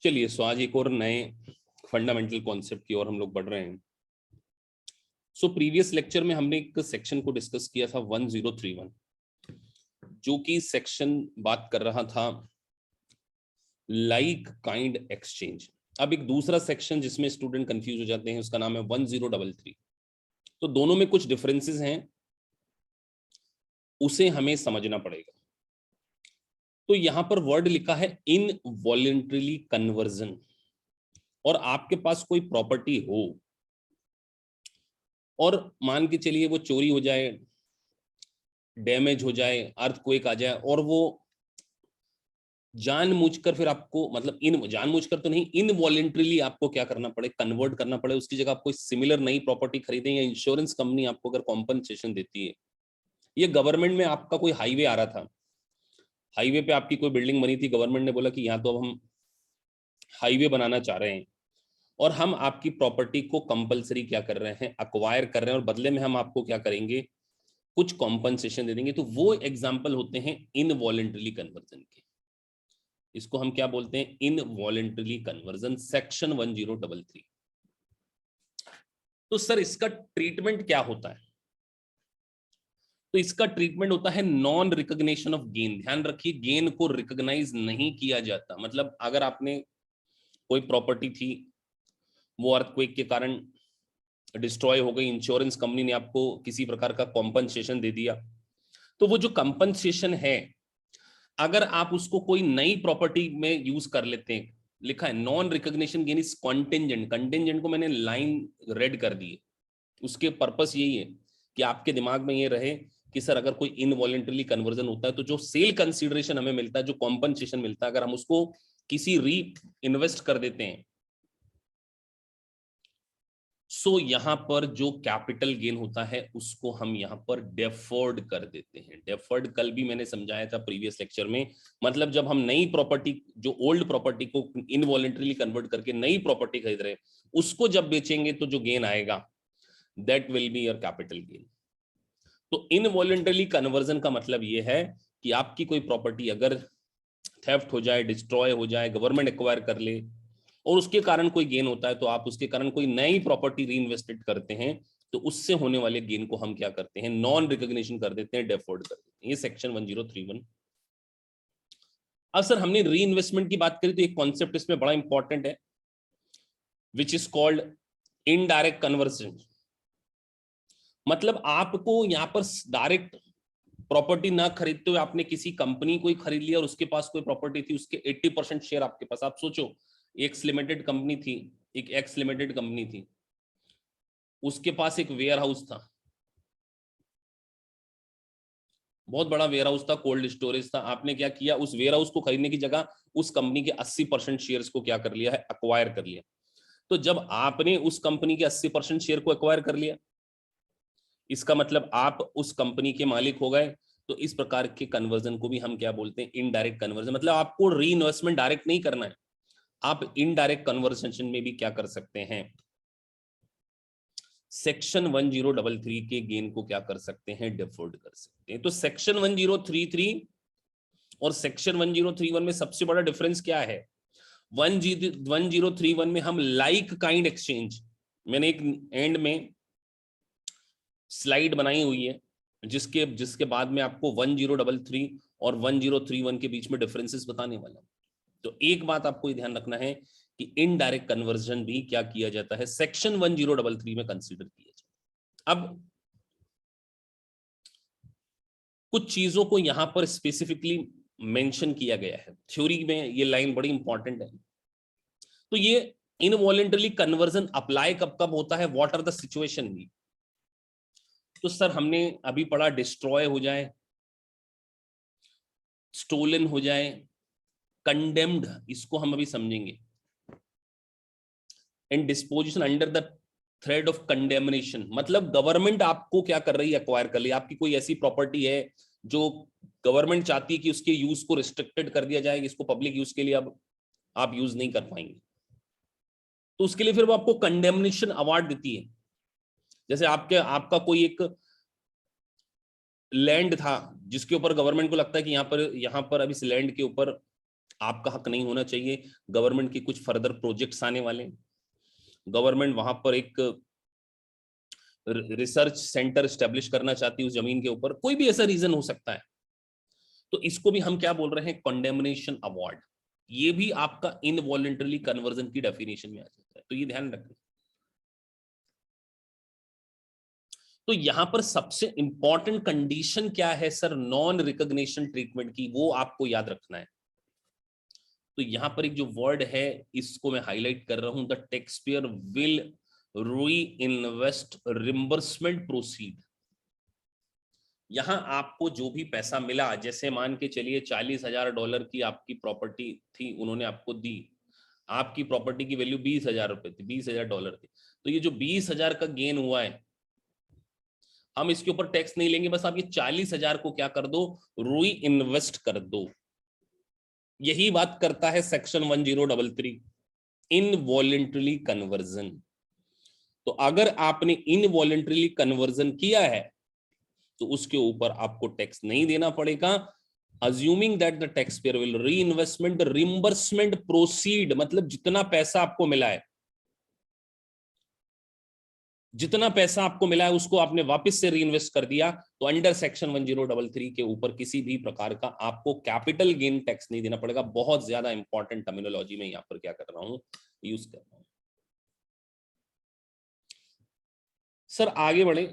चलिए, सो आज एक और नए फंडामेंटल कॉन्सेप्ट की ओर हम लोग बढ़ रहे हैं। सो प्रीवियस लेक्चर में हमने एक सेक्शन को डिस्कस किया था 1031, जो कि सेक्शन बात कर रहा था लाइक काइंड एक्सचेंज। अब एक दूसरा सेक्शन जिसमें स्टूडेंट कंफ्यूज हो जाते हैं, उसका नाम है 1033। तो दोनों में कुछ डिफरेंसेस हैं, उसे हमें समझना पड़ेगा। तो यहां पर वर्ड लिखा है इनवॉलंटरीली कन्वर्जन, और आपके पास कोई प्रॉपर्टी हो और मान के चलिए वो चोरी हो जाए, डैमेज हो जाए, अर्थक्वेक आ जाए, और वो जानबूझकर फिर आपको, मतलब इन जानबूझकर तो नहीं, इनवॉलंटरीली आपको क्या करना पड़े, कन्वर्ट करना पड़े। उसकी जगह आप कोई सिमिलर नई प्रॉपर्टी खरीदें, या इंश्योरेंस कंपनी आपको अगर कॉम्पनसेशन देती है। ये गवर्नमेंट में आपका कोई हाईवे आ रहा था, हाईवे पे आपकी कोई बिल्डिंग बनी थी, गवर्नमेंट ने बोला कि यहाँ तो अब हम हाईवे बनाना चाह रहे हैं और हम आपकी प्रॉपर्टी को कंपलसरी क्या कर रहे हैं, अक्वायर कर रहे हैं, और बदले में हम आपको क्या करेंगे, कुछ कॉम्पनसेशन दे देंगे। तो वो एग्जाम्पल होते हैं इनवॉलंटरीली कन्वर्जन के। इसको हम क्या बोलते हैं, इनवॉलंटरीली कन्वर्जन, सेक्शन 1033। तो सर इसका ट्रीटमेंट क्या होता है? तो इसका ट्रीटमेंट होता है नॉन रिकॉग्निशन ऑफ गेन। ध्यान रखिए, गेन को रिकॉग्नाइज नहीं किया जाता। मतलब अगर आपने कोई प्रॉपर्टी थी, वो अर्थक्वेक के कारण डिस्ट्रॉय हो गई, इंश्योरेंस कंपनी ने आपको किसी प्रकार का कॉम्पनसेशन दे दिया, तो वो जो कंपनसेशन है, अगर आप उसको कोई नई प्रॉपर्टी में यूज कर लेते हैं, लिखा है non recognition gain is contingent. Contingent को मैंने लाइन रेड कर दी है, उसके पर्पस यही है कि आपके दिमाग में ये रहे कि सर अगर कोई इनवॉलंटरीली कन्वर्जन होता है तो जो सेल कंसीडरेशन हमें मिलता है, जो कॉम्पनसेशन मिलता है, अगर हम उसको किसी री इन्वेस्ट कर देते हैं, सो यहां पर जो कैपिटल गेन होता है उसको हम यहां पर डेफर्ड कर देते हैं। डेफर्ड कल भी मैंने समझाया था प्रीवियस लेक्चर में। मतलब जब हम नई प्रॉपर्टी, जो ओल्ड प्रॉपर्टी को इनवॉलंटरीली कन्वर्ट करके नई प्रॉपर्टी खरीद रहे हैं, उसको जब बेचेंगे तो जो गेन आएगा, that will be your capital gain. तो इनवॉलंटरीली कन्वर्जन का मतलब यह है कि आपकी कोई प्रॉपर्टी अगर थेफ्ट हो जाए, डिस्ट्रॉय हो जाए, गवर्नमेंट एक्वायर कर ले, और उसके कारण कोई गेन होता है, तो आप उसके कारण कोई नई प्रॉपर्टी री इन्वेस्टेड करते हैं, तो उससे होने वाले गेन को हम क्या करते हैं, नॉन रिकॉग्निशन कर देते हैं, डेफर्ड कर देते हैं। ये सेक्शन 1031। अब सर हमने री इन्वेस्टमेंट की बात करी, तो एक कॉन्सेप्ट इसमें बड़ा इंपॉर्टेंट है, which is called indirect conversion. मतलब आपको यहां पर डायरेक्ट प्रॉपर्टी ना खरीदते हुए आपने किसी कंपनी को ही खरीद लिया, और उसके पास कोई प्रॉपर्टी थी, उसके 80% शेयर आपके पास। आप सोचो, एक्स लिमिटेड कंपनी थी, एक एक्स लिमिटेड कंपनी थी, उसके पास एक वेयर हाउस था, बहुत बड़ा वेयर हाउस था, कोल्ड स्टोरेज था। आपने क्या किया, उस वेयर हाउस को खरीदने की जगह उस कंपनी के 80% शेयर्स को क्या कर लिया है, अक्वायर कर लिया। तो जब आपने उस कंपनी के 80% शेयर को अक्वायर कर लिया, इसका मतलब आप उस कंपनी के मालिक हो गए। तो इस प्रकार के कन्वर्जन को भी हम क्या बोलते हैं, इनडायरेक्ट कन्वर्जन। मतलब आपको री इन्वेस्टमेंट डायरेक्ट नहीं करना है, आप इनडायरेक्ट कन्वर्सेशन में भी क्या कर सकते हैं, सेक्शन 1033 के गेन को क्या कर सकते हैं, डिफर्ड कर सकते हैं। तो सेक्शन 1033 और सेक्शन 1031 में सबसे बड़ा डिफरेंस क्या है? 1031 में हम लाइक काइंड एक्सचेंज, मैंने एक एंड में स्लाइड बनाई हुई है जिसके जिसके बाद में आपको 1033 और 1031 के बीच में डिफरेंसेस बताने वाला हूं। तो एक बात आपको ध्यान रखना है कि इनडायरेक्ट कन्वर्जन भी क्या किया जाता है, सेक्शन 1033 में कंसीडर किया जाता है। अब कुछ चीजों को यहां पर स्पेसिफिकली मेंशन किया गया है, थ्योरी में ये लाइन बड़ी इंपॉर्टेंट है। तो ये इनवॉलंटरी कन्वर्जन अप्लाई कब कब होता है, व्हाट आर द सिचुएशन भी। तो सर हमने अभी पढ़ा, डिस्ट्रॉय हो जाए, स्टोलन हो जाए, कंडेम्ड, इसको हम अभी समझेंगे, and disposition under the thread of condemnation. मतलब गवर्नमेंट आपको क्या कर रही है, एक्वायर कर रही है। आपकी कोई ऐसी प्रॉपर्टी है जो गवर्नमेंट चाहती है कि उसके यूज को रिस्ट्रिक्टेड कर दिया जाए, इसको पब्लिक यूज के लिए अब आप यूज नहीं कर पाएंगे, तो उसके लिए फिर वो आपको कंडेमनेशन अवार्ड देती है। जैसे आपका कोई एक लैंड था जिसके ऊपर गवर्नमेंट को लगता है कि यहाँ पर अब इस लैंड के ऊपर आपका हक नहीं होना चाहिए। गवर्नमेंट के कुछ फर्दर प्रोजेक्ट्स आने वाले, गवर्नमेंट वहां पर एक रिसर्च सेंटर स्टेब्लिश करना चाहती है उस जमीन के ऊपर, कोई भी ऐसा रीजन हो सकता है। तो इसको भी हम क्या बोल रहे हैं, कंडेमनेशन अवार्ड। ये भी आपका इनवॉलेंटरली कन्वर्जन की डेफिनेशन में आ जाता है, तो ये ध्यान रखना। तो यहां पर सबसे इंपॉर्टेंट कंडीशन क्या है सर, नॉन रिकॉग्निशन ट्रीटमेंट की, वो आपको याद रखना है। तो यहां पर एक जो वर्ड है इसको मैं हाईलाइट कर रहा हूं, द टैक्स पेयर विल री इन्वेस्ट रिम्बर्समेंट प्रोसीड। यहां आपको जो भी पैसा मिला, जैसे मान के चलिए $40,000 की आपकी प्रॉपर्टी थी, उन्होंने आपको दी, आपकी प्रॉपर्टी की वैल्यू $20,000 थी, $20,000 थी, तो ये जो 20,000 का गेन हुआ है, हम इसके ऊपर टैक्स नहीं लेंगे, बस आप ये 40,000 को क्या कर दो, री इन्वेस्ट कर दो। यही बात करता है सेक्शन 1033, इनवॉलेंटरली कन्वर्जन। तो अगर आपने इनवॉलेंटरली कन्वर्जन किया है तो उसके ऊपर आपको टैक्स नहीं देना पड़ेगा। Assuming that the tax payer will री इन्वेस्टमेंट रिम्बर्समेंट प्रोसीड, मतलब जितना पैसा आपको मिला है, जितना पैसा आपको मिला है उसको आपने वापस से री इन्वेस्ट कर दिया, तो अंडर सेक्शन 1033 के ऊपर किसी भी प्रकार का आपको कैपिटल गेन टैक्स नहीं देना पड़ेगा। बहुत ज्यादा इंपॉर्टेंट टर्मिनोलॉजी में यहां पर क्या कर रहा हूं, यूज कर रहा हूं। सर आगे बढ़े,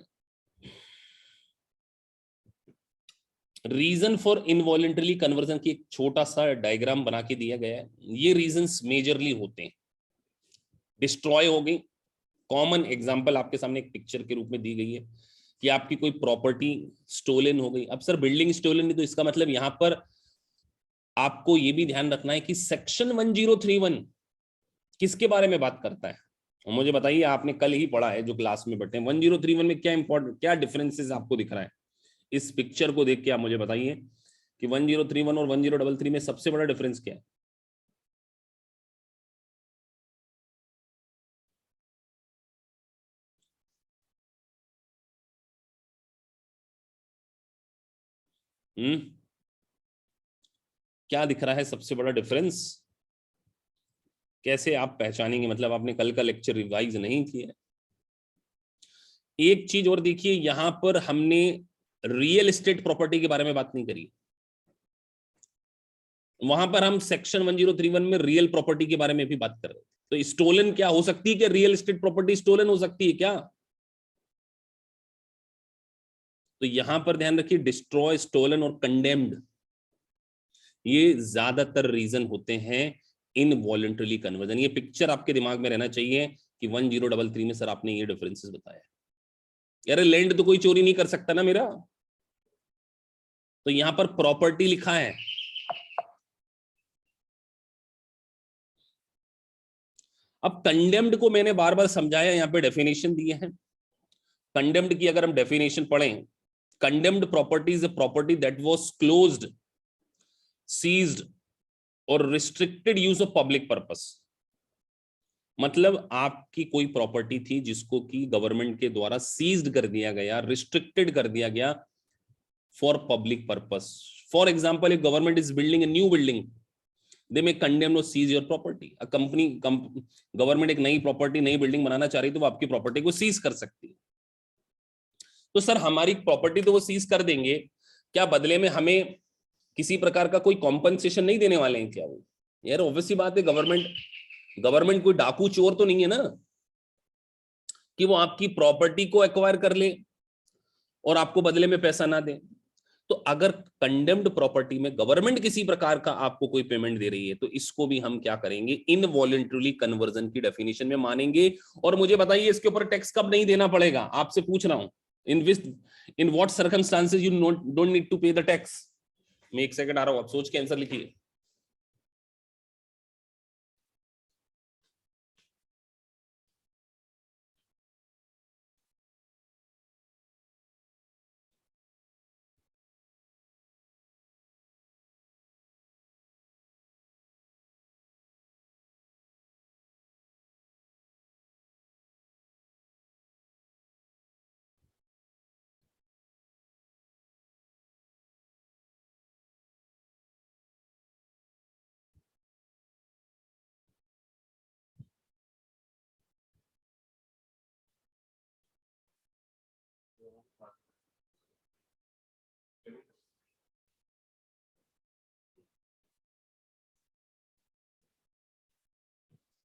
रीजन फॉर इनवॉलेंटरली कन्वर्जन की एक छोटा सा डायग्राम बना के दिया गया है। ये रीजंस मेजरली होते हैं, डिस्ट्रॉय हो गई, कॉमन एग्जांपल आपके सामने एक पिक्चर के रूप में दी गई है कि आपकी कोई प्रॉपर्टी स्टोलन हो गई। अब सर बिल्डिंग स्टोलन नहीं, तो इसका मतलब यहां पर आपको यह भी ध्यान रखना है कि सेक्शन 1031 किसके बारे में बात करता है। और मुझे बताइए, आपने कल ही पढ़ा है जो क्लास में बैठे, 1031 में क्या इंपॉर्टेंट, क्या डिफरेंसेस आपको दिख रहा है इस पिक्चर को देख के? आप मुझे बताइए कि 1031 और 1033 में सबसे बड़ा डिफरेंस क्या है। हम्म, क्या दिख रहा है सबसे बड़ा डिफरेंस? कैसे आप पहचानेंगे, मतलब आपने कल का लेक्चर रिवाइज नहीं किया। एक चीज और देखिए, यहां पर हमने रियल एस्टेट प्रॉपर्टी के बारे में बात नहीं करी, वहां पर हम सेक्शन 1031 में रियल प्रॉपर्टी के बारे में भी बात कर रहे हैं। तो स्टोलन क्या हो सकती है, क्या रियल एस्टेट प्रॉपर्टी स्टोलन हो सकती है क्या? तो यहां पर ध्यान रखिए, डिस्ट्रॉय, स्टोलन और कंडेम्ड, ये ज्यादातर रीजन होते हैं इनवॉलंटरली कन्वर्जन। ये पिक्चर आपके दिमाग में रहना चाहिए कि 1033 में सर आपने ये डिफरेंसेस बताया। यार लैंड तो कोई चोरी नहीं कर सकता ना मेरा, तो यहां पर प्रॉपर्टी लिखा है। अब कंडेम्ड को मैंने बार बार समझाया, यहां पे डेफिनेशन दिए हैं। कंडेम्ड की अगर हम डेफिनेशन पढ़ें, condemned property is a property that was closed, seized और restricted use of public purpose. मतलब आपकी कोई प्रॉपर्टी थी जिसको कि गवर्नमेंट के द्वारा सीज्ड कर दिया गया, रिस्ट्रिक्टेड कर दिया गया for public purpose. For example, if government is building a new building, they may condemn or seize your property. A company, government एक नई प्रॉपर्टी, नई बिल्डिंग बनाना चाह रही है, तो वो आपकी प्रॉपर्टी को सीज कर सकती है। तो सर हमारी प्रॉपर्टी तो वो सीज कर देंगे, क्या बदले में हमें किसी प्रकार का कोई कॉम्पनसेशन नहीं देने वाले हैं क्या वो? यार ऑब्वियसली बात है, गवर्नमेंट गवर्नमेंट कोई डाकू चोर तो नहीं है ना कि वो आपकी प्रॉपर्टी को एक्वायर कर ले और आपको बदले में पैसा ना दे। तो अगर कंडेम्ड प्रॉपर्टी में गवर्नमेंट किसी प्रकार का आपको कोई पेमेंट दे रही है, तो इसको भी हम क्या करेंगे, इनवॉलेंटरली कन्वर्जन की डेफिनेशन में मानेंगे। और मुझे बताइए इसके ऊपर टैक्स कब नहीं देना पड़ेगा, आपसे पूछ रहा हूं, in which, in what circumstances you don't need to pay the tax. मैं एक सेकंड आ रहा हूं, आप सोच के आंसर लिखिए।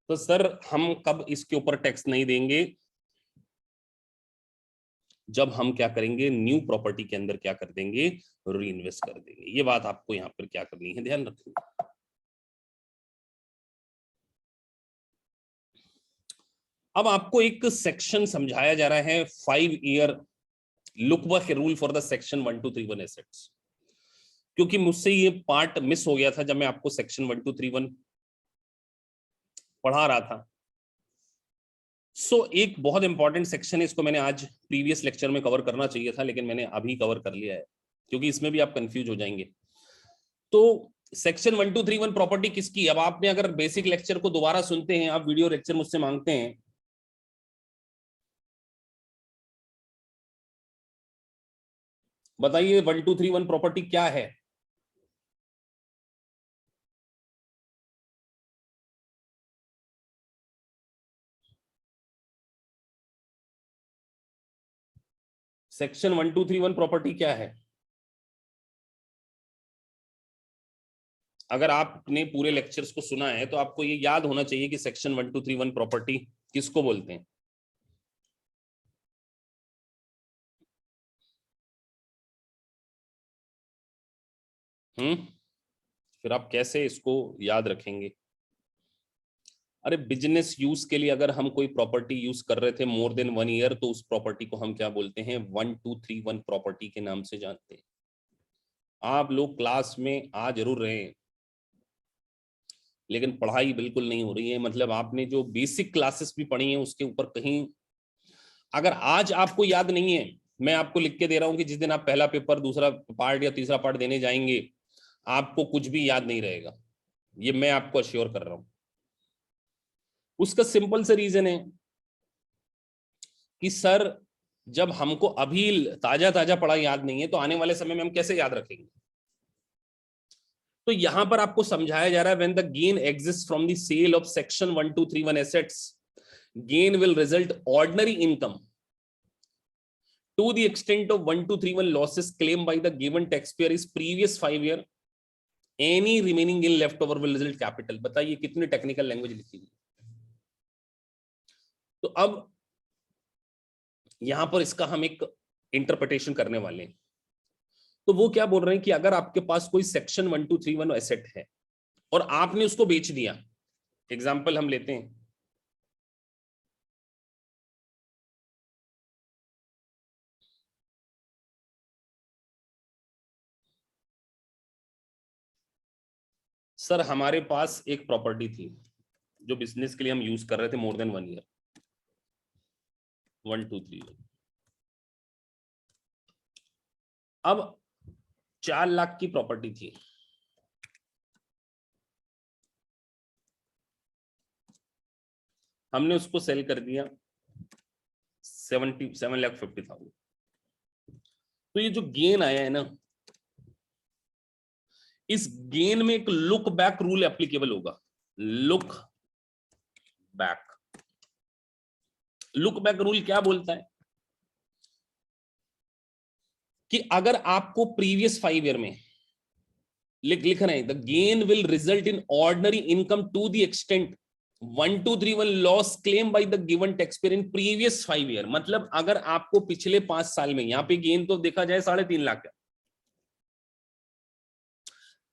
तो सर हम कब इसके ऊपर टैक्स नहीं देंगे? जब हम क्या करेंगे, न्यू प्रॉपर्टी के अंदर क्या कर देंगे, री इन्वेस्ट कर देंगे। ये बात आपको यहाँ पर क्या करनी है, ध्यान रखनी। अब आपको एक सेक्शन समझाया जा रहा है, 5 year look back rule for the section 1231 assets, क्योंकि मुझसे ये पार्ट मिस हो गया था जब मैं आपको सेक्शन 1231 पढ़ा रहा था। एक बहुत इंपॉर्टेंट सेक्शन है, इसको मैंने आज प्रीवियस लेक्चर में कवर करना चाहिए था, लेकिन मैंने अभी कवर कर लिया है, क्योंकि इसमें भी आप कंफ्यूज हो जाएंगे। तो सेक्शन 1231 प्रॉपर्टी किसकी? अब आपने अगर बेसिक लेक्चर को दोबारा सुनते हैं, आप वीडियो लेक्चर मुझसे मांगते हैं, बताइए 1231 प्रॉपर्टी क्या है? सेक्शन 1231 प्रॉपर्टी क्या है? अगर आपने पूरे लेक्चर्स को सुना है तो आपको ये याद होना चाहिए कि सेक्शन 1231 प्रॉपर्टी किसको बोलते हैं। फिर आप कैसे इसको याद रखेंगे? अरे बिजनेस यूज के लिए अगर हम कोई प्रॉपर्टी यूज कर रहे थे मोर देन 1 ईयर, तो उस प्रॉपर्टी को हम क्या बोलते हैं, 1231 प्रॉपर्टी के नाम से जानते हैं। आप लोग क्लास में आ जरूर रहे हैं, लेकिन पढ़ाई बिल्कुल नहीं हो रही है। मतलब आपने जो बेसिक क्लासेस भी पढ़ी हैं उसके ऊपर कहीं, अगर आज आपको याद नहीं है, मैं आपको लिख के दे रहा हूं कि जिस दिन आप पहला पेपर, दूसरा पार्ट या तीसरा पार्ट देने जाएंगे, आपको कुछ भी याद नहीं रहेगा। ये मैं आपको अश्योर कर रहा हूं। उसका सिंपल से रीजन है कि सर जब हमको अभी ताजा ताजा पढ़ा याद नहीं है, तो आने वाले समय में हम कैसे याद रखेंगे? तो यहां पर आपको समझाया जा रहा है, when the gain exist from the sale of section 1231 assets, gain will result ordinary income to the extent of 1231 losses claimed by the given taxpayer is previous 5 year, any remaining gain left over will result capital। बताइए कितनी technical language लिखी गई। तो अब यहां पर इसका हम एक इंटरप्रिटेशन करने वाले हैं। तो वो क्या बोल रहे हैं कि अगर आपके पास कोई सेक्शन 1231 एसेट है और आपने उसको बेच दिया, एग्जाम्पल हम लेते हैं, सर हमारे पास एक प्रॉपर्टी थी जो बिजनेस के लिए हम यूज कर रहे थे मोर देन 1 ईयर, 1231। अब 4 लाख की प्रॉपर्टी थी, हमने उसको सेल कर दिया 7,50,000। तो ये जो गेन आया है ना, इस गेन में एक लुक बैक रूल एप्लीकेबल होगा। Look back, look back rule क्या बोलता है कि अगर आपको प्रीवियस 5 ईयर में लिख रहे हैं, the gain will result in ordinary income to the extent 1231 loss claim by the given taxpayer in previous 5 year. मतलब अगर आपको पिछले 5 साल में, यहां पे गेन तो देखा जाए 3.5 लाख है,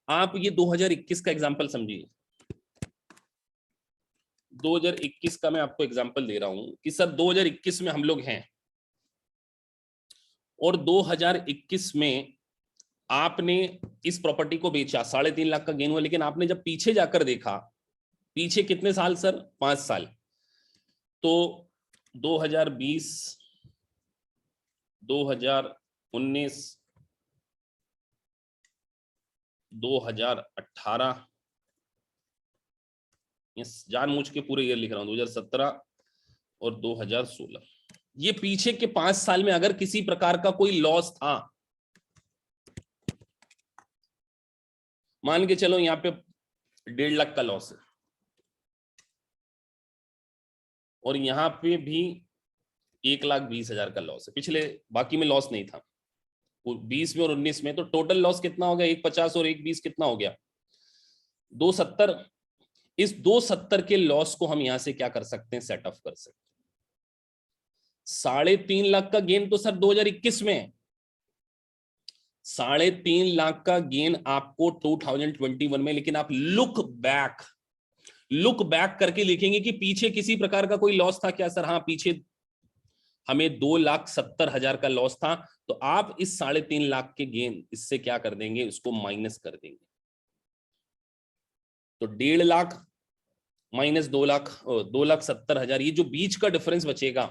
आप ये 2021 का एग्जांपल समझिए। 2021 का मैं आपको एग्जांपल दे रहा हूं कि सर 2021 में हम लोग हैं, और 2021 में आपने इस प्रॉपर्टी को बेचा, 3.5 लाख का गेन हुआ, लेकिन आपने जब पीछे जाकर देखा, पीछे कितने साल सर, 5 साल, तो 2020, 2019, 2018, जानबूझ के पूरे ईयर लिख रहा हूं, 2017 और 2016, ये पीछे के 5 साल में अगर किसी प्रकार का कोई लॉस था, मान के चलो यहां पे 1.5 लाख का लॉस है, और यहां पे भी 1,20,000 का लॉस है, पिछले बाकी में लॉस नहीं था, 20 में और 19 में, तो टोटल लॉस कितना हो गया, 1,50 और 1,20 कितना हो गया, 270। इस 270 के लॉस को हम यहां से क्या कर सकते हैं, सेट ऑफ कर सकते हैं। 3.5 लाख का गेन तो सर 2021 में है, 3.5 लाख का गेन आपको 2021 में, लेकिन आप लुक बैक करके लिखेंगे कि पीछे किसी प्रकार का कोई लॉस था क्या सर? हाँ, पीछे हमें 2,70,000 का लॉस था, तो आप इस 3.5 लाख के गेन इससे क्या कर देंगे, उसको माइनस कर देंगे। तो 1.5 लाख माइनस 2,70,000, ये जो बीच का डिफरेंस बचेगा,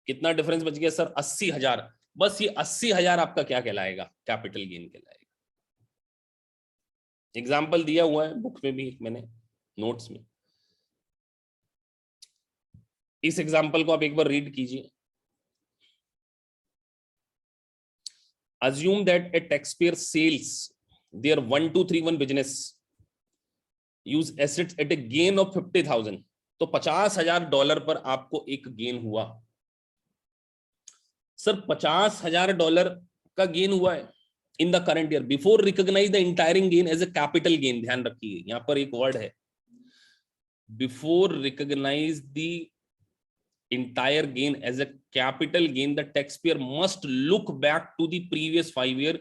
कितना डिफरेंस बच गया सर? 80,000। बस ये 80,000 आपका क्या कहलाएगा, कैपिटल गेन कहलाएगा। एग्जाम्पल दिया हुआ है बुक में भी, मैंने नोट्स में। इस एग्जाम्पल को आप एक बार रीड कीजिए। Assume that a taxpayer sells their 1231 business, use assets at a gain of 50,000, तो $50,000 पर आपको एक गेन हुआ। सर $50,000 का गेन हुआ है in the current year, before recognize the entire gain as a capital gain. ध्यान रखिए, यहां पर एक वर्ड है, before recognize the entire gain as a capital gain, the taxpayer must look back to the previous 5 year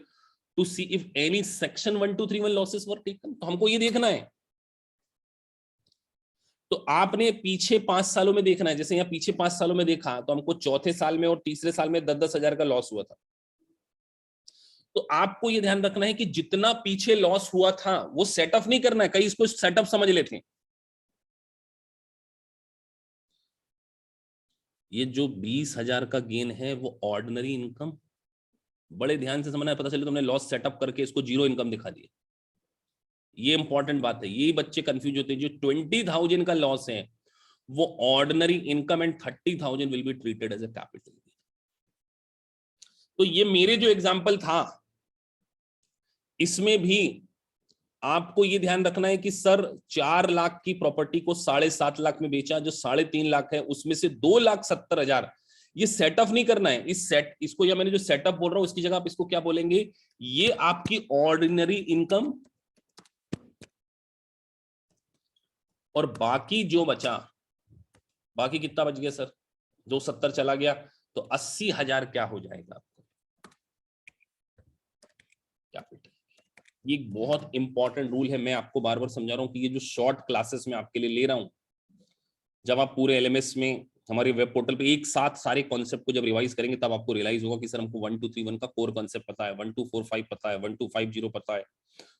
to see if any section 1231 losses were taken। तो हमको ये देखना है, तो आपने पीछे 5 सालों में देखना है। जैसे यहाँ पीछे 5 सालों में देखा, तो हमको चौथे साल में और तीसरे साल में 10,000 का लॉस हुआ था। तो आपको ये ध्यान रखना है कि जितना पीछे लॉस हुआ था वो सेटअप नहीं करना है। कई इसको सेटअप समझ लेते हैं। ये जो 20,000 का गेन है वो ऑर्डिनरी इनकम, बड़े ध्यान से समझना है, पता चले तुमने लॉस सेटअप करके इसको जीरो इनकम दिखा दिया। ये इंपॉर्टेंट बात है, ये बच्चे कंफ्यूज होते हैं। जो 20,000 का लॉस है वो ordinary income and 30,000 will be treated as a capital. तो ये मेरे जो एग्जांपल था, इसमें भी आपको ये ध्यान रखना है कि सर 4 लाख की प्रॉपर्टी को 7.5 लाख में बेचा, जो 3.5 लाख है उसमें से 2,70,000, ये सेटअप नहीं करना है। इसको या मैंने जो सेटअप बोल रहा हूं इसकी जगह आप इसको क्या बोलेंगे, ये आपकी ऑर्डिनरी इनकम, और बाकी जो बचा, बाकी कितना बच गया सर? 270 चला गया, तो 80,000 क्या हो जाएगा आपको, कैपिटल। ये एक बहुत इंपॉर्टेंट रूल है, मैं आपको बार बार समझा रहा हूं कि ये जो शॉर्ट क्लासेस में आपके लिए ले रहा हूं, जब आप पूरे एलएमएस में हमारे वेब पोर्टल पे एक साथ सारे कॉन्सेप्ट को जब रिवाइज करेंगे, तब आपको रियलाइज होगा कि सर हमको 1231 का कोर कॉन्सेप्ट पता है, 1245 पता है, 1250 पता है,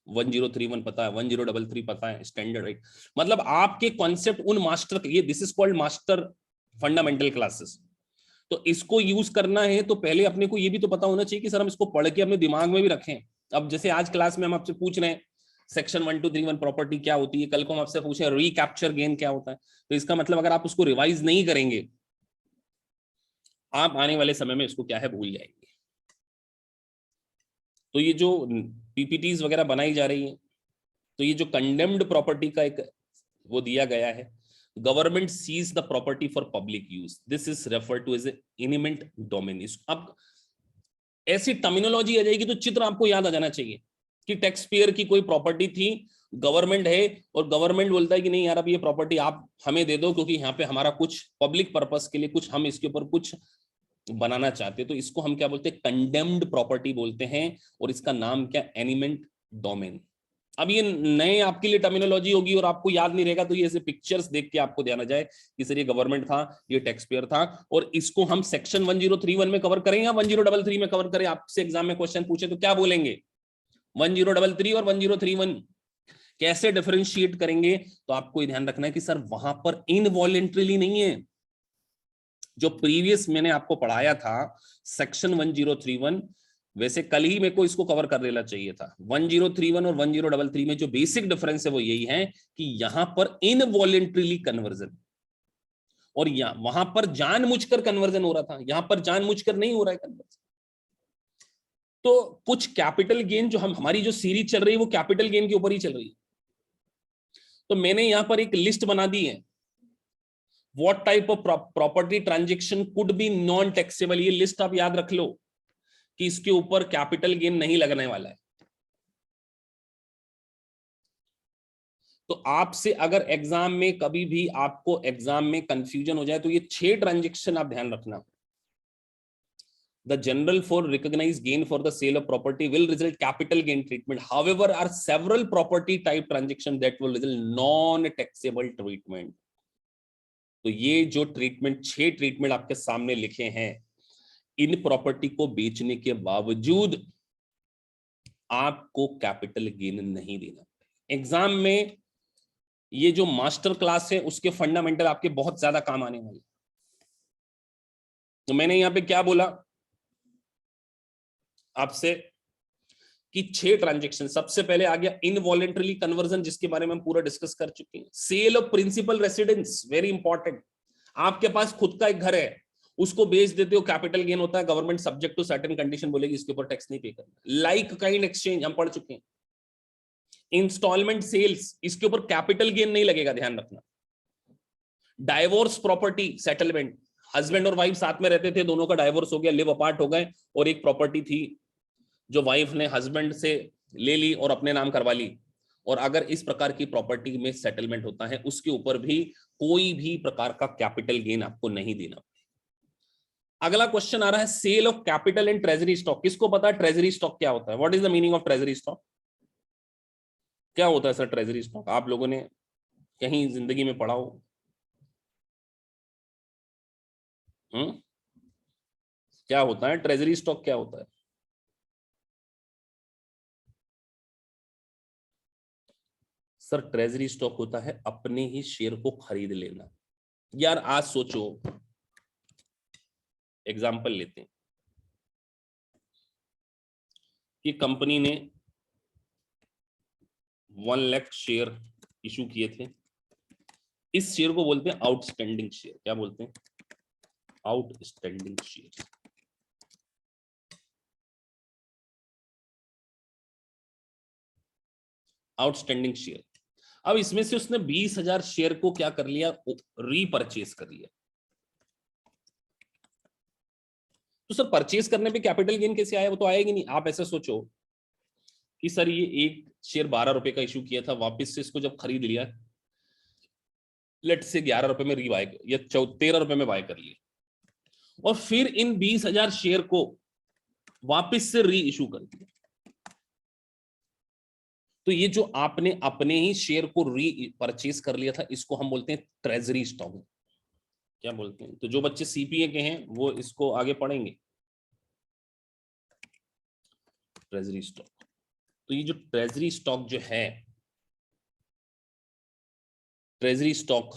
1031 पता है, 1033 पता है, स्टैंडर्ड राइट। मतलब आपके कॉन्सेप्ट उन मास्टर, ये this is called master fundamental classes. तो इसको यूज करना है तो पहले अपने को ये भी तो पता होना चाहिए कि सर हम इसको पढ़ के अपने दिमाग में भी रखें। अब जैसे आज क्लास में हम आपसे पूछ रहे हैं सेक्शन 1231 प्रॉपर्टी क्या होती है, कल को हम आपसे पूछे रिकैप्चर गेन क्या होता है, तो इसका मतलब अगर आप उसको रिवाइज नहीं करेंगे, आप आने वाले समय में इसको क्या है भूल जाएंगे। तो ये जो पीपीटीज वगैरह बनाई जा रही है, तो ये जो कंडेम्ड प्रॉपर्टी का एक वो दिया गया है, government seize the property for public use, this is referred to as eminent domain. अब ऐसी टर्मिनोलॉजी आ जाएगी तो चित्र आपको याद आ जाना चाहिए कि टैक्स पेयर की कोई प्रॉपर्टी थी, गवर्नमेंट है, और गवर्नमेंट बोलता है कि नहीं यार अब ये प्रॉपर्टी आप हमें दे दो क्योंकि यहाँ पे हमारा कुछ पब्लिक पर्पस के लिए कुछ हम इसके ऊपर कुछ बनाना चाहते हैं। तो इसको हम क्या बोलते हैं, कंडेम्ड प्रॉपर्टी बोलते हैं, और इसका नाम क्या, एनिमेंट डोमेन। अब ये नए आपके लिए टर्मिनोलॉजी होगी और आपको याद नहीं रहेगा, तो ये ऐसे पिक्चर्स देख के आपको ध्यान आ जाए कि सर ये गवर्नमेंट था, ये टैक्स पेयर था, और इसको हम सेक्शन 1031 में कवर करें या 1033 में कवर करें। आपसे एग्जाम में क्वेश्चन पूछे तो क्या बोलेंगे, 1033 और 1031 कैसे डिफरेंशिएट करेंगे? तो आपको ध्यान रखना है कि सर वहां पर इनवॉलेंट्रीली नहीं है। जो प्रीवियस मैंने आपको पढ़ाया था सेक्शन 1031, वैसे कल ही मेरे को इसको कवर कर लेना चाहिए था। 1031 और 1033 में जो बेसिक डिफरेंस है वो यही है कि यहां पर इनवॉलेंट्रीली कन्वर्जन, और वहां पर जानबूझकर कन्वर्जन हो रहा था, यहां पर जानबूझकर नहीं हो रहा है कन्वर्जन। तो कुछ कैपिटल गेन जो हमारी जो सीरीज चल रही है वो कैपिटल गेन के ऊपर ही चल रही है। तो मैंने यहां पर एक लिस्ट बना दी है, what type of property transaction could be non taxable. ये लिस्ट आप याद रख लो कि इसके ऊपर कैपिटल गेन नहीं लगने वाला है। तो आपसे अगर एग्जाम में कभी भी आपको एग्जाम में कंफ्यूजन हो जाए तो ये 6 ट्रांजेक्शन आप ध्यान रखना। The general for recognized gain for the sale of property will result capital gain treatment. However, are several property type transaction that will result non-taxable treatment. तो ये जो ट्रीटमेंट 6 ट्रीटमेंट आपके सामने लिखे हैं, इन प्रॉपर्टी को बेचने के बावजूद आपको कैपिटल गेन नहीं देना। एग्जाम में ये जो मास्टर क्लास है उसके फंडामेंटल आपके बहुत ज्यादा काम आने वाले। तो मैंने यहां पे क्या बोला आपसे कि 6 ट्रांजैक्शन। सबसे पहले आ गया इनवॉलेंटरी कन्वर्जन, जिसके बारे में हम पूरा डिस्कस कर चुके हैं। Sale of principal residence, very important. आपके पास खुद का एक घर है, उसको बेच देते हो, कैपिटल गेन होता है, government subject to certain condition बोलेगी इसके ऊपर टैक्स नहीं पे करना। लाइक काइंड एक्सचेंज हम पढ़ चुके हैं। इंस्टॉलमेंट सेल्स, इसके ऊपर कैपिटल गेन नहीं लगेगा, ध्यान रखना। डाइवोर्स प्रॉपर्टी सेटलमेंट, हस्बैंड और वाइफ साथ में रहते थे, दोनों का डाइवोर्स हो गया, लिव अपार्ट हो गए, और एक प्रॉपर्टी थी जो वाइफ ने हस्बैंड से ले ली और अपने नाम करवा ली, और अगर इस प्रकार की प्रॉपर्टी में सेटलमेंट होता है उसके ऊपर भी कोई भी प्रकार का कैपिटल गेन आपको नहीं देना। अगला क्वेश्चन आ रहा है sale of capital and treasury stock. किसको पता है ट्रेजरी स्टॉक क्या होता है? What is the meaning of treasury stock? क्या होता है सर ट्रेजरी स्टॉक? आप लोगों ने कहीं जिंदगी में पढ़ा हो? क्या होता है ट्रेजरी स्टॉक? क्या होता है? सर ट्रेजरी स्टॉक होता है अपने ही शेयर को खरीद लेना। यार आज सोचो, एग्जांपल लेते हैं कि कंपनी ने 1 लाख शेयर इशू किए थे। इस शेयर को बोलते हैं आउटस्टैंडिंग शेयर। क्या बोलते हैं? Outstanding share. Outstanding share. अब इसमें से उसने 20,000 शेयर को क्या कर लिया? रीपरचेज कर लिया। तो सर परचेज करने पे कैपिटल गेन कैसे आया? वो तो आएगी नहीं। आप ऐसा सोचो कि सर ये एक शेयर 12 रुपए का इशू किया था, वापस से इसको जब खरीद लिया, लेट से 11 रुपए में रीबाय या 13 रुपए में बाय कर लिया, और फिर इन 20,000 शेयर को वापस से री इशू कर दिया, तो ये जो आपने अपने ही शेयर को री परचेज कर लिया था, इसको हम बोलते हैं ट्रेजरी स्टॉक। क्या बोलते हैं? तो जो बच्चे सीपीए के हैं वो इसको आगे पढ़ेंगे, ट्रेजरी स्टॉक। तो ये जो ट्रेजरी स्टॉक जो है, ट्रेजरी स्टॉक,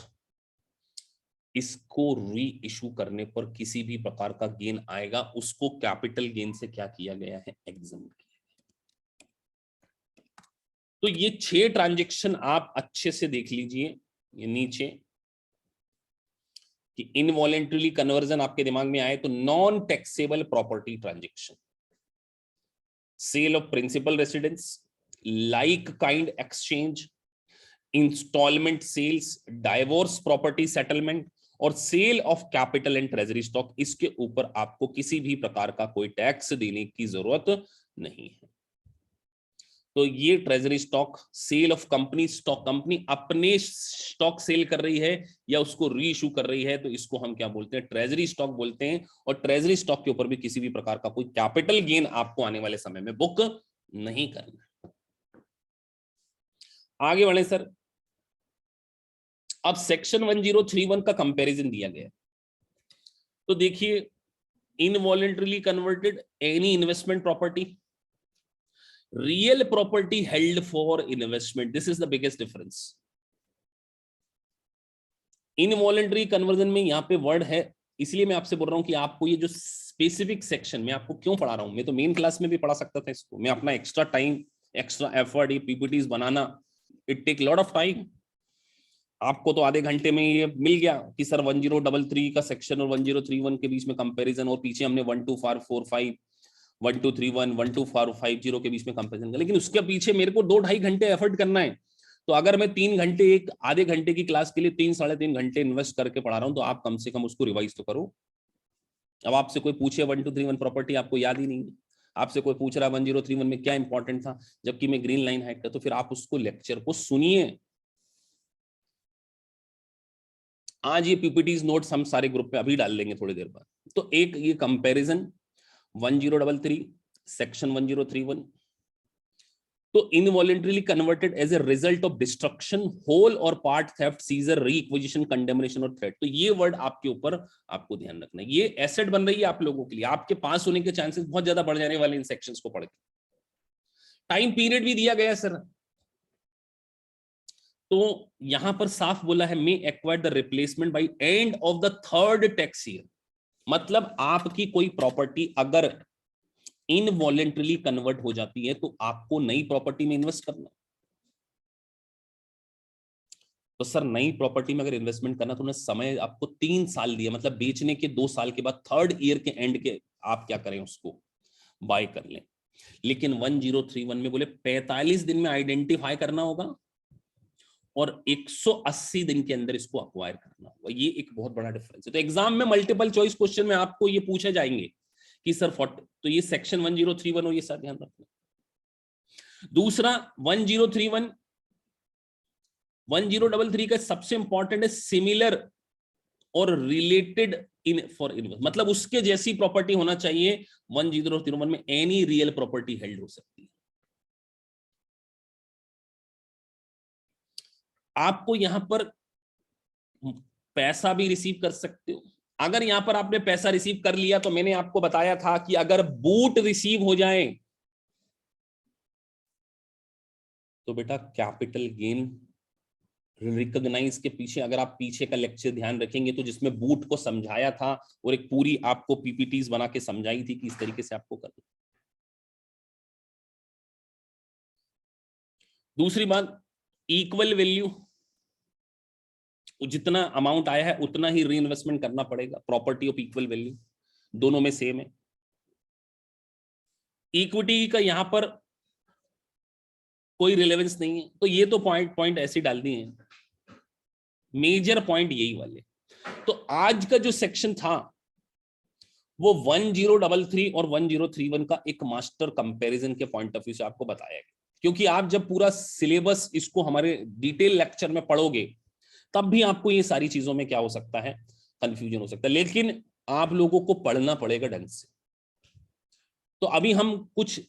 इसको री इशू करने पर किसी भी प्रकार का गेन आएगा, उसको कैपिटल गेन से क्या किया गया है? एग्जम्प्ट किया। तो ये 6 ट्रांजैक्शन आप अच्छे से देख लीजिए, ये नीचे कि इनवॉलेंटरी कन्वर्जन आपके दिमाग में आए तो non taxable property transaction, sale of principal residence, like kind exchange, installment sales, divorce property settlement, और sale of capital and treasury stock. इसके ऊपर आपको किसी भी प्रकार का कोई टैक्स देने की जरूरत नहीं है। तो ये treasury stock, sale of company stock, company अपने स्टॉक सेल कर रही है या उसको री इशू कर रही है, तो इसको हम क्या बोलते हैं? ट्रेजरी स्टॉक बोलते हैं। और ट्रेजरी स्टॉक के ऊपर भी किसी भी प्रकार का कोई कैपिटल गेन आपको आने वाले समय में बुक नहीं करना। आगे बढ़े सर। अब सेक्शन 1031 का कंपैरिजन दिया गया। तो देखिए, involuntarily converted any investment property, real property held for investment, this is the biggest difference. Involuntary conversion में यहां पे वर्ड है, इसलिए मैं आपसे बोल रहा हूं कि आपको ये जो स्पेसिफिक सेक्शन में आपको क्यों पढ़ा रहा हूं, मैं तो मेन क्लास में भी पढ़ा सकता था इसको, मैं अपना एक्स्ट्रा टाइम, एक्स्ट्रा एफर्ट, ये पीपीटीज बनाना, it take lot of time. आपको तो आधे घंटे में ये मिल गया कि सर 1033 का सेक्शन और 1031 के बीच में कंपैरिजन, और पीछे हमने 12445 1231 12450 के बीच में कंपैरिजन कर, लेकिन उसके पीछे मेरे को 2-2.5 घंटे एफर्ट करना है। तो अगर मैं 3 घंटे, एक आधे घंटे की क्लास के लिए 3-3.5 घंटे इन्वेस्ट करके पढ़ा रहा हूं, तो आप कम से कम उसको रिवाइज तो करो। अब आपसे कोई पूछे 1231 प्रॉपर्टी आपको याद ही नहीं, आपसे कोई पूछ रहा है 1031 में क्या इंपॉर्टेंट था, जबकि मैं ग्रीन लाइन हैक, तो फिर आप उसको लेक्चर को सुनिए, आज ये पीपीटीज नोट्स हम सारे ग्रुप पे अभी डाल देंगे थोड़ी देर बाद। तो एक ये कंपैरिजन 1033 सेक्शन 1031, तो involuntarily converted as a result of destruction, whole और part theft, seizure, requisition, condemnation और थ्रेट। तो ये वर्ड आपके ऊपर आपको ध्यान रखना है, ये एसेट बन रही है आप लोगों के लिए, आपके पास होने के चांसेस बहुत ज्यादा बढ़ जाने वाले इन सेक्शंस को पढ़ के। टाइम पीरियड भी दिया गया सर, तो यहां पर साफ बोला है, may acquire the replacement by end of the third tax year. मतलब आपकी कोई प्रॉपर्टी अगर इनवॉलेंटरीली कन्वर्ट हो जाती है तो आपको नई प्रॉपर्टी में इन्वेस्ट करना। तो सर नई प्रॉपर्टी में अगर इन्वेस्टमेंट करना तो समय आपको 3 साल दिया, मतलब बेचने के 2 साल के बाद थर्ड ईयर के एंड के आप क्या करें, उसको बाय कर लें। लेकिन 1031 में बोले 45 दिन में आइडेंटिफाई करना होगा और 180 दिन के अंदर इसको अक्वायर करना होगा। ये एक बहुत बड़ा डिफरेंस है। तो एग्जाम में मल्टीपल चॉइस क्वेश्चन में आपको ये पूछे जाएंगे कि सर 40, तो ये सेक्शन 1031 और ये साथ ध्यान रखना। दूसरा 1031 1033 का सबसे इंपॉर्टेंट है सिमिलर और रिलेटेड इन फॉर इन्वेस्ट, मतलब उसके जैसी प्रॉपर्टी होना चाहिए। 1031 में एनी रियल प्रॉपर्टी हेल्ड हो सकती है। आपको यहां पर पैसा भी रिसीव कर सकते हो। अगर यहां पर आपने पैसा रिसीव कर लिया तो मैंने आपको बताया था कि अगर बूट रिसीव हो जाए तो बेटा कैपिटल गेन रिकॉग्नाइज के पीछे, अगर आप पीछे का लेक्चर ध्यान रखेंगे तो जिसमें बूट को समझाया था और एक पूरी आपको पीपीटीज बना के समझाई थी कि इस तरीके से आपको करना। दूसरी बात, इक्वल वैल्यू, जितना अमाउंट आया है उतना ही री इन्वेस्टमेंट करना पड़ेगा। प्रॉपर्टी ऑफ इक्वल वैल्यू दोनों में सेम है। इक्विटी का यहां पर कोई रिलेवेंस नहीं है, तो ये तो पॉइंट ऐसे डाल दिए हैं, मेजर पॉइंट यही वाले। तो आज का जो सेक्शन था वो 1033 और 1031 का एक मास्टर कंपैरिजन के पॉइंट ऑफ व्यू से आपको बताया गया, क्योंकि आप जब पूरा सिलेबस इसको हमारे डिटेल लेक्चर में पढ़ोगे तब भी आपको ये सारी चीजों में क्या हो सकता है, कंफ्यूजन हो सकता है। लेकिन आप लोगों को पढ़ना पड़ेगा ढंग से। तो अभी हम कुछ